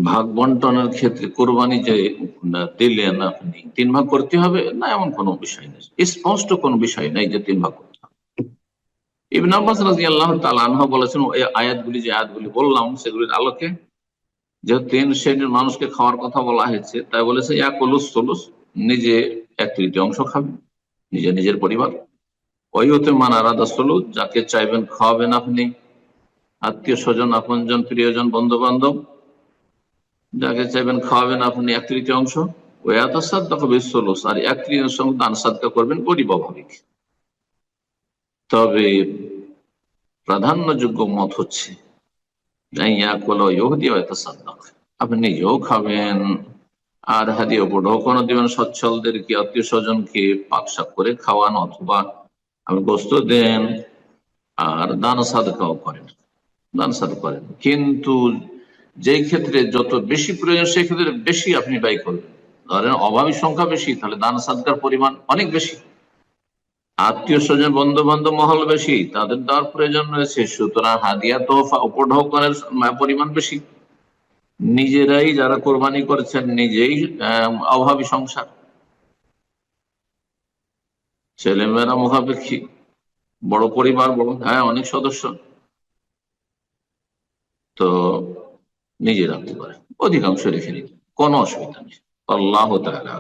ভাগ বন্টনের ক্ষেত্রে কোরবানি যে দিলেন আপনি 3 ভাগ করতে হবে না, এমন কোনো বিষয় নেই, স্পষ্ট কোনো বিষয় নেই যে 3 ভাগ করতে হবে। ইবনে আব্বাস রাদিয়াল্লাহু তাআলা আনহু বলেছেন, এই আয়াতগুলি যে আয়াতগুলি বললাম সেগুলির আলোকে, যে 3 শ্রেণীর মানুষকে খাওয়ার কথা বলা হয়েছে, তাই বলেছে ইয়াকুলুস সুলুস, নিজে 1/3 খাবেন, নিজে নিজের পরিবার। ওয়াইউতি মান আরাদা সুলুস, যাকে চাইবেন খাওয়াবেন আপনি, আত্মীয় স্বজন, আপনজন, প্রিয়জন, বন্ধু বান্ধব, যাকে চাইবেন খাওয়াবেন আপনি 1/3। ওয়াতাসাদ্দাকু বিস-সুলুস, আর 1/3 দান সাদকা করবেন গরিব অভাবীকে। তবে প্রাধান্যযোগ্য মত হচ্ছে আপনি নিজেও খাবেন আর হাদিয়া উপঢৌকনও দিবেন সচ্ছলদেরকে, আত্মীয় স্বজনকে পাকশাক করে খাওয়ান, অথবা আপনি গোস্ত দেন আর দান সাদকাও করেন, দান সাদকা করেন। কিন্তু যেই ক্ষেত্রে যত বেশি প্রয়োজন সেই ক্ষেত্রে বেশি আপনি ব্যয় করবেন। ধরেন অভাবীর সংখ্যা বেশি, তাহলে দান সাদকার পরিমাণ অনেক বেশি। আত্মীয় স্বজন, বন্ধু বান্ধব মহল বেশি, তাদের দেওয়ার প্রয়োজন রয়েছে, সুতরাং হাদিয়া তোহফা উপঢৌকনের পরিমাণ বেশি। নিজেরাই যারা কোরবানি করেছেন নিজেই অভাবী সংসার, ছেলেমেয়েরা মুখাপেক্ষী, বড় পরিবার, বড় অনেক সদস্য, তো নিজে রাখতে পারে, অধিকাংশ রেখে নিতে কোনো অসুবিধা নেই। আল্লাহ তাআলা